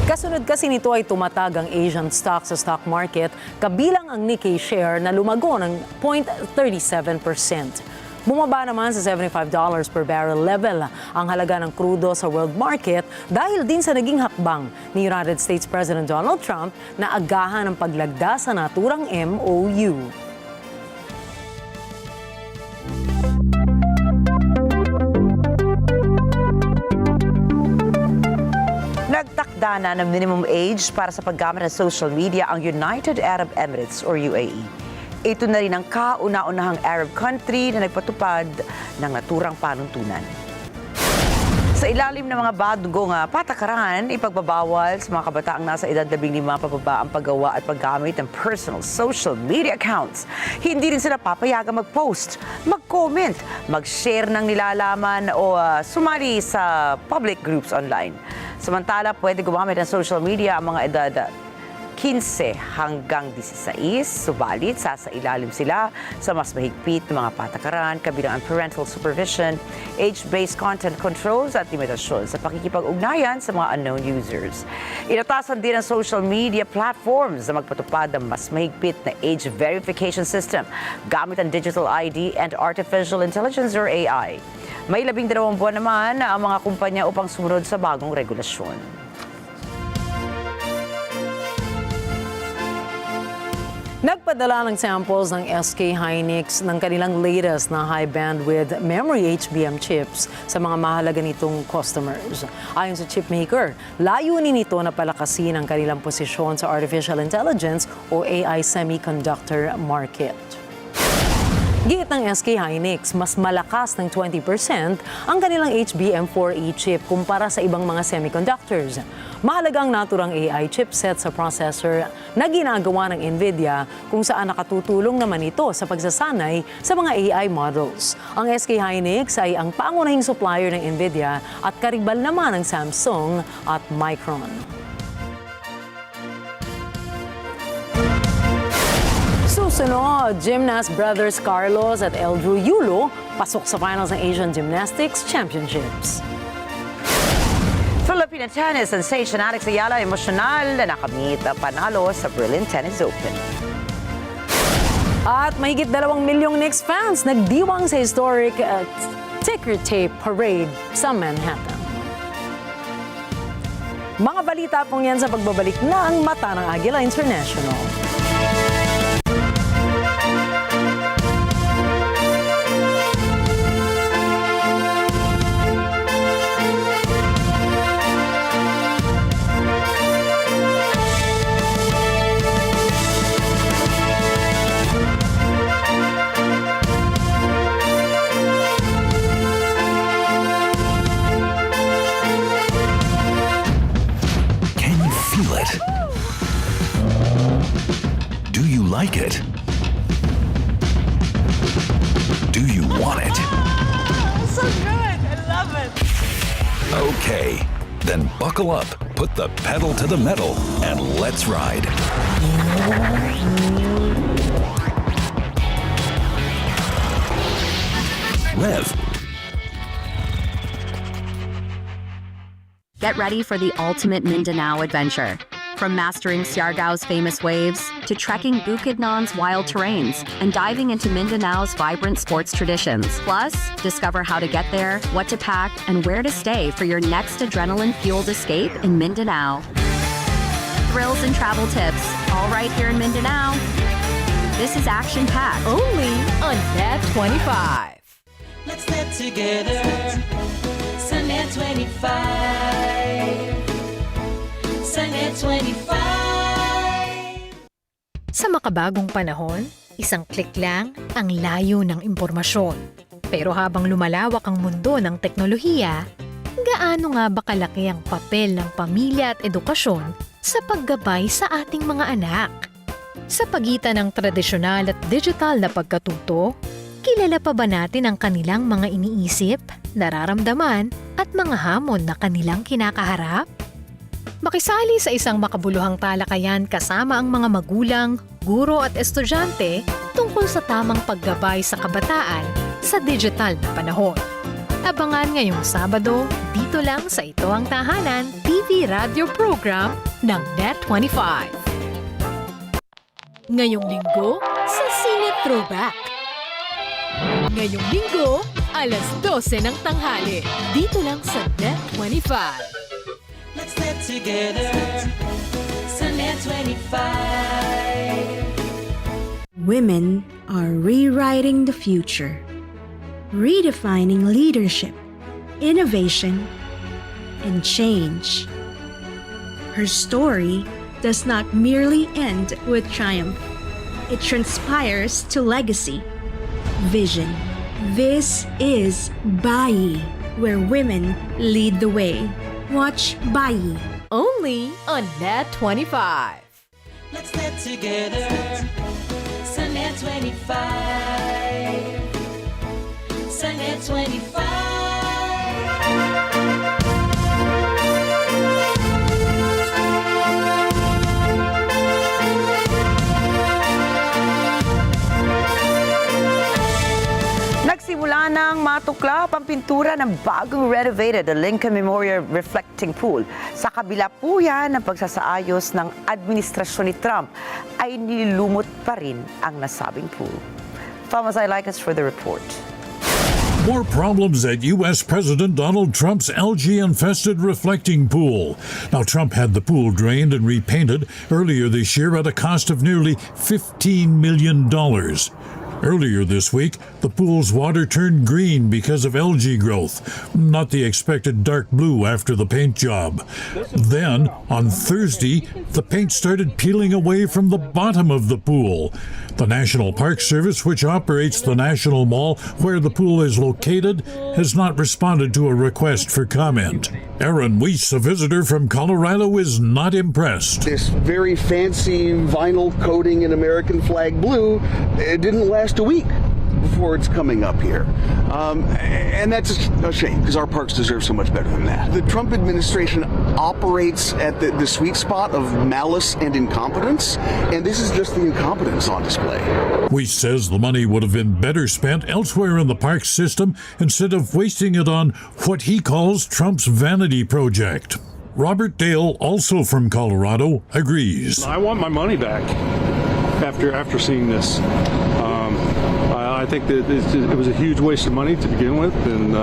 Kasunod kasi nito ay tumatag ang Asian stocks sa stock market, kabilang ang Nikkei share na lumago ng 0.37%. Bumaba naman sa $75 per barrel level ang halaga ng krudo sa world market dahil din sa naging hakbang ni United States President Donald Trump na agahan ang paglagda sa naturang MOU.
Nagtakda na ng minimum age para sa paggamit ng social media ang United Arab Emirates or UAE. Ito na rin ang kauna-unahang Arab country na nagpatupad ng naturang panuntunan. Sa ilalim ng mga bagong patakaran, ipagbabawal sa mga kabataang nasa edad 15 pababa ang paggawa at paggamit ng personal social media accounts. Hindi rin sila papayagan mag-post, mag-comment, mag-share ng nilalaman o sumali sa public groups online. Samantala, pwede gumamit ng social media ang mga edad 15 hanggang 16, subalit sasailalim sila sa mas mahigpit na mga patakaran, kabilang ang parental supervision, age-based content controls at limitasyon sa pakikipag-ugnayan sa mga unknown users. Inatasan din ang social media platforms na magpatupad ng mas mahigpit na age verification system gamit ang digital ID and artificial intelligence or AI. May 12 buwan naman ang mga kumpanya upang sumunod sa bagong regulasyon.
Nagpadala ng samples ng SK Hynix ng kanilang latest na high-bandwidth memory HBM chips sa mga mahalaga nitong customers. Ayon sa chipmaker, layunin nito na palakasin ang kanilang posisyon sa artificial intelligence o AI semiconductor market. Giit ng SK Hynix, mas malakas ng 20% ang kanilang HBM4E chip kumpara sa ibang mga semiconductors. Mahalaga ang naturang AI chipset sa processor na ginagawa ng NVIDIA kung saan nakatutulong naman ito sa pagsasanay sa mga AI models. Ang SK Hynix ay ang pangunahing supplier ng NVIDIA at karibal naman ng Samsung at Micron. Susunod, gymnast brothers Carlos at Eldrew Yulo pasok sa finals ng Asian Gymnastics Championships.
Filipino tennis sensation Alex Ayala emosyonal na nakamit ang panalo sa Berlin Tennis Open.
At mahigit 2 milyong Knicks fans nagdiwang sa historic ticker tape parade sa Manhattan. Mga balita pong yan sa pagbabalik ng Mata ng Agila International.
Do you like it? Do you want it?
So good! I love it!
Okay, then buckle up, put the pedal to the metal, and let's ride. Rev.
Get ready for the ultimate Mindanao adventure. From mastering Siargao's famous waves to trekking Bukidnon's wild terrains and diving into Mindanao's vibrant sports traditions. Plus, discover how to get there, what to pack, and where to stay for your next adrenaline-fueled escape in Mindanao. Thrills and travel tips, all right here in Mindanao. This is action-packed.
Only on Net 25.
Let's get together sa Net 25. Sa Net 25.
Sa makabagong panahon, isang klik lang ang layo ng impormasyon. Pero habang lumalawak ang mundo ng teknolohiya, gaano nga ba kalaki ang papel ng pamilya at edukasyon sa paggabay sa ating mga anak? Sa pagitan ng tradisyonal at digital na pagkatuto, kilala pa ba natin ang kanilang mga iniisip, nararamdaman at mga hamon na kanilang kinakaharap? Makisali sa isang makabuluhang talakayan kasama ang mga magulang, guro at estudyante tungkol sa tamang paggabay sa kabataan sa digital na panahon. Abangan ngayong Sabado dito lang sa Ito Ang Tahanan TV radio program ng Net 25. Ngayong linggo sa Sine Throwback. Ngayong linggo, alas 12 ng tanghali dito lang sa Net 25.
Let's get together sa Net 25.
Women are rewriting the future, redefining leadership, innovation, and change. Her story does not merely end with triumph. It transpires to legacy, vision. This is Bayi, where women lead the way. Watch Bayi.
Only on Net 25.
Let's get together sa Net 25. Sa Net 25.
Nagsimula ng matuklap ang pintura ng bagong renovated Lincoln Memorial Reflecting Pool. Sa kabila po yan ng pagsasaayos ng administrasyon ni Trump, ay nilumot pa rin ang nasabing pool. Mathay likes for the report.
More problems at U.S. President Donald Trump's algae-infested reflecting pool. Now, Trump had the pool drained and repainted earlier this year at a cost of nearly $15 million. Earlier this week, the pool's water turned green because of algae growth, not the expected dark blue after the paint job. Then, on Thursday, the paint started peeling away from the bottom of the pool. The National Park Service, which operates the National Mall where the pool is located, has not responded to a request for comment. Aaron Weiss, a visitor from Colorado, is not impressed.
This very fancy vinyl coating in American flag blue, it didn't last a week before it's coming up here. And that's a shame because our parks deserve so much better than that. The Trump administration operates at the sweet spot of malice and incompetence, and this is just the incompetence on display.
Weiss says the money would have been better spent elsewhere in the park system instead of wasting it on what he calls Trump's vanity project. Robert Dale, also from Colorado, agrees.
I want my money back after seeing this.
I think that it was a huge waste of money to begin with, and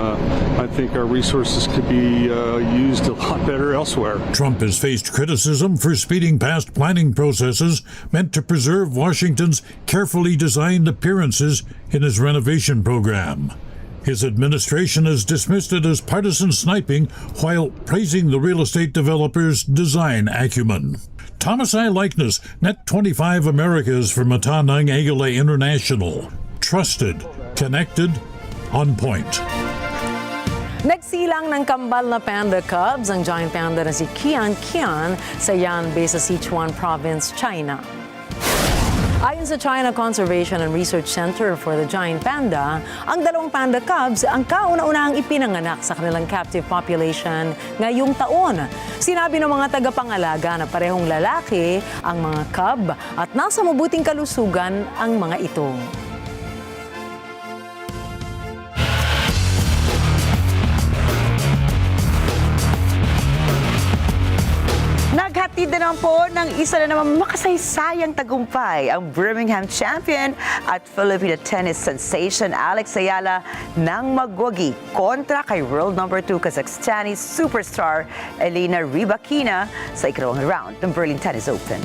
I think our resources could be used a lot better elsewhere.
Trump has faced criticism for speeding past planning processes meant to preserve Washington's carefully designed appearances in his renovation program. His administration has dismissed it as partisan sniping while praising the real estate developer's design acumen. Thomas I. Likeness, Net 25 Americas for Mathay, Agila International. Trusted, connected, on point.
Nagsilang ng kambal na panda cubs ang giant panda na si Qian sa Yanbei sa Sichuan Province, China. Ayon sa China Conservation and Research Center for the Giant Panda, ang dalawang panda cubs ang kauna-unahang ipinanganak sa kanilang captive population ngayong taon. Sinabi ng mga tagapangalaga na parehong lalaki ang mga cub at nasa mabuting kalusugan ang mga ito.
Naghatid na naman po ng isa na naman makasaysayang tagumpay ang Birmingham champion at Filipino tennis sensation Alex Ayala ng magwagi kontra kay world number 2 Kazakhstani superstar Elena Rybakina sa ikalawang round ng Berlin Tennis Open.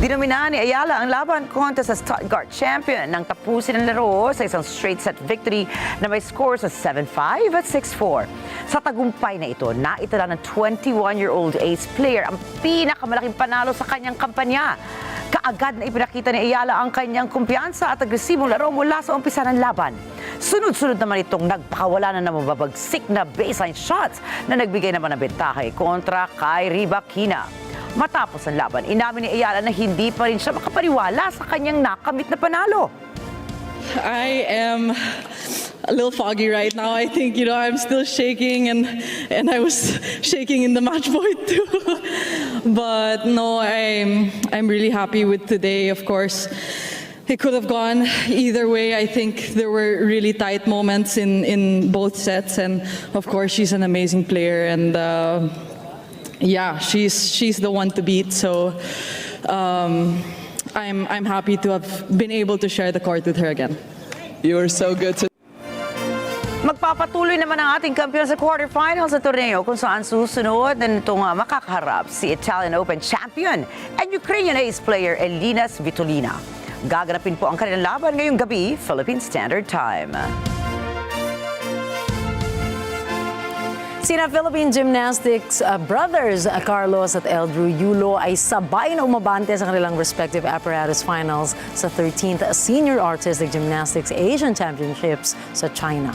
Dinominahan ni Ayala ang laban kontra sa Stuttgart champion nang tapusin ang laro sa isang straight set victory na may score sa 7-5 at 6-4. Sa tagumpay na ito, naitala ng 21-year-old ace player ang pinakamalaking panalo sa kanyang kampanya. Kaagad na ipinakita ni Ayala ang kanyang kumpiyansa at agresibong laro mula sa umpisa ng laban. Sunod-sunod naman itong nagpakawala na mababagsik na baseline shots na nagbigay naman ng bentahe kontra kay Rybakina. Matapos ang laban, inamin ni Ayala na hindi pa rin siya makapaniwala sa kanyang nakamit na panalo.
I am a little foggy right now. I think, I'm still shaking and I was shaking in the match point too. But no, I'm really happy with today, of course. It could have gone either way. I think there were really tight moments in both sets, and of course she's an amazing player, and yeah, she's the one to beat. So I'm happy to have been able to share the court with her again.
You were so good to.
Magpapatuloy naman ang ating kampiyon sa quarterfinals sa torneo kung saan susunod na nitong makakaharap si Italian Open champion and Ukrainian ace player Elena Svitolina. Gaganapin po ang kanilang laban ngayong gabi, Philippine Standard Time.
Sina Philippine Gymnastics brothers Carlos at Eldrew Yulo ay sabay na umabante sa kanilang respective apparatus finals sa 13th Senior Artistic Gymnastics Asian Championships sa China.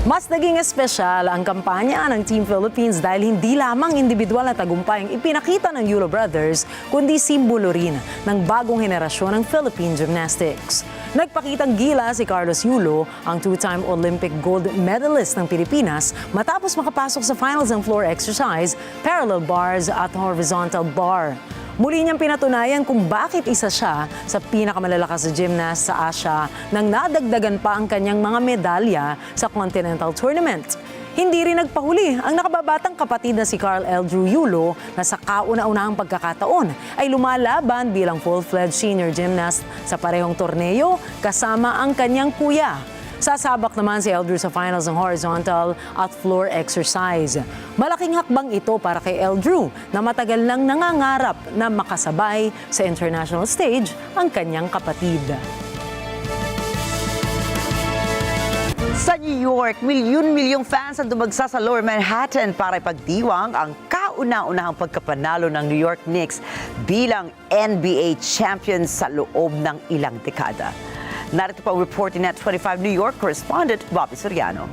Mas naging espesyal ang kampanya ng Team Philippines dahil hindi lamang individual na tagumpay ang ipinakita ng Yulo brothers, kundi simbolo rin ng bagong henerasyon ng Philippine Gymnastics. Nagpakitang gila si Carlos Yulo, ang two-time Olympic gold medalist ng Pilipinas, matapos makapasok sa finals ng floor exercise, parallel bars at horizontal bar. Muli niyang pinatunayan kung bakit isa siya sa pinakamalalakas na gymnast sa Asia nang nadagdagan pa ang kanyang mga medalya sa Continental Tournament. Hindi rin nagpahuli ang nakababatang kapatid na si Carl Eldrew Yulo na sa kauna-unahang pagkakataon ay lumalaban bilang full-fledged senior gymnast sa parehong torneo kasama ang kanyang kuya. Sasabak naman si Eldrew sa finals ng horizontal at floor exercise. Malaking hakbang ito para kay Eldrew na matagal nang nangangarap na makasabay sa international stage ang kanyang kapatid.
Sa New York, milyon-milyong fans ang dumagsa sa Lower Manhattan para ipagdiwang ang kauna-unahang pagkapanalo ng New York Knicks bilang NBA champions sa loob ng ilang dekada. Narito pa ang report ni Net 25 New York correspondent Bobby Soriano.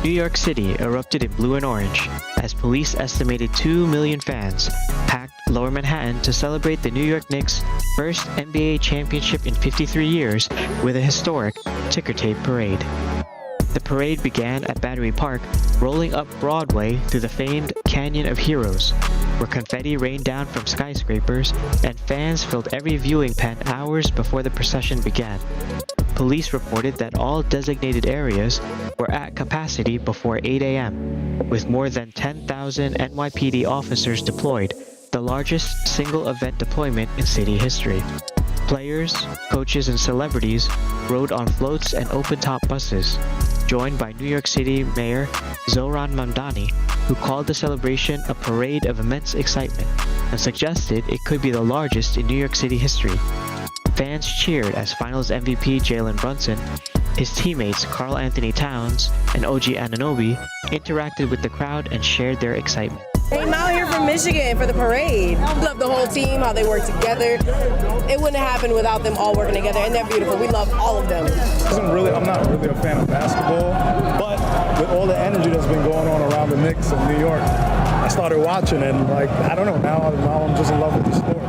New York City erupted in blue and orange as police estimated 2 million fans packed Lower Manhattan to celebrate the New York Knicks' first NBA championship in 53 years with a historic ticker tape parade. The parade began at Battery Park, rolling up Broadway through the famed Canyon of Heroes, where confetti rained down from skyscrapers and fans filled every viewing pen hours before the procession began. Police reported that all designated areas were at capacity before 8 a.m., with more than 10,000 NYPD officers deployed, the largest single event deployment in city history. Players, coaches, and celebrities rode on floats and open-top buses, joined by New York City Mayor Zohran Mamdani, who called the celebration a parade of immense excitement and suggested it could be the largest in New York City history. Fans cheered as Finals MVP Jalen Brunson, his teammates Karl Anthony Towns and OG Anunoby interacted with the crowd and shared their excitement.
Came out here from Michigan for the parade. Love the whole team, how they work together. It wouldn't have happened without them all working together, and they're beautiful. We love all of them.
I'm not really a fan of basketball, but with all the energy that's been going on around the Knicks in New York, I started watching and I don't know, now I'm just in love with the sport.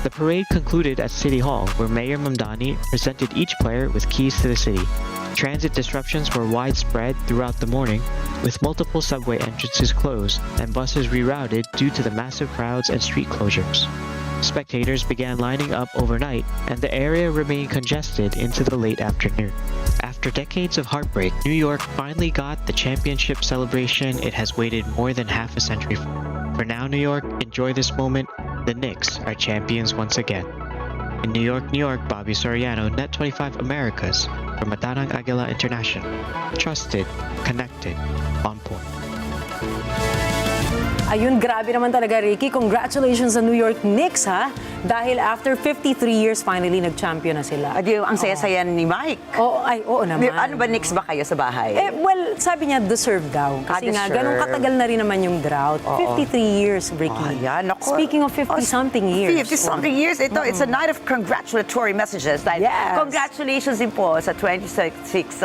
The parade concluded at City Hall, where Mayor Mamdani presented each player with keys to the city. Transit disruptions were widespread throughout the morning, with multiple subway entrances closed and buses rerouted due to the massive crowds and street closures. Spectators began lining up overnight, and the area remained congested into the late afternoon. After decades of heartbreak, New York finally got the championship celebration it has waited more than half a century for. For now, New York, enjoy this moment. The Knicks are champions once again. In New York, Bobby Soriano, Net 25 Americas, from Matarang Agila International. Trusted, connected, on point.
Ayun, grabe naman talaga, Rikki. Congratulations sa New York Knicks, ha? Dahil after 53 years, finally, nag-champion na sila.
Adiyo, ang saya-saya ni Mike.
Oo naman.
Ano ba, Knicks ba kayo sa bahay?
Well, sabi niya, deserve daw. Kasi nga, ganun katagal na rin naman yung drought. 53 years, Rikki. Speaking of 50-something years.
50-something years. It's a night of congratulatory messages. Congratulations din po sa 2026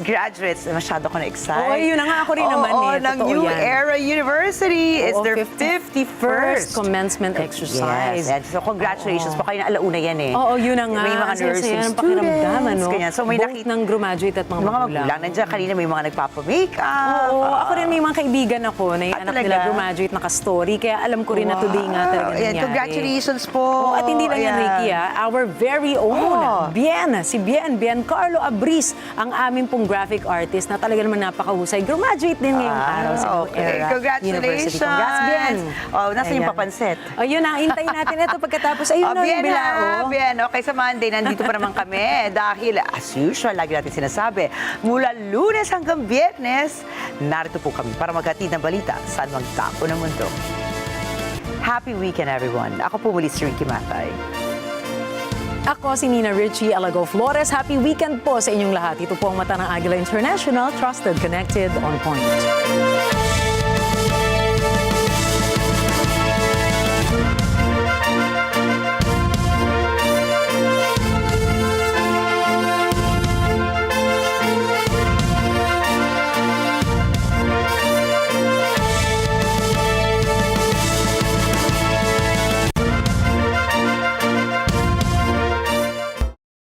graduates. Masyado ko na-excite.
Yun na nga, ako rin naman
ng New Era University. It's their 51st
commencement exercise.
Yes. So, congratulations po kayo na alauna yan eh.
Yun na nga.
May mga nursing
pakiramdam,
students. So, may
both ng graduate at mga magulang.
Nandiyan kanina may mga nagpapa-makeup.
Ako rin may mga kaibigan ako na yung anak nila graduate naka-story. Kaya alam ko rin na today nga talaga nangyari.
Congratulations po.
At hindi lang yan, Rikki, our very own si Bien Carlo Abris, ang aming pong graphic artist na talaga naman napakahusay. Graduate din ngayong araw sa New Era
Congratulations.
University. Congrats, Bien.
Nasa yung papansit?
Yun na, hintayin natin ito pagkatapos. Ayun na yung bilao.
Bien. Okay, sa Monday, nandito pa naman kami. Dahil, as usual, lagi natin sinasabi, mula Lunes hanggang Biyernes, narito po kami para maghatid ng balita saan mang dako ng mundo. Happy weekend, everyone. Ako po muli si Rikki Mathay.
Ako si Rikki, Alagao, Flores. Happy weekend po sa inyong lahat. Ito po ang mata ng Agila International, Trusted, Connected, On Point.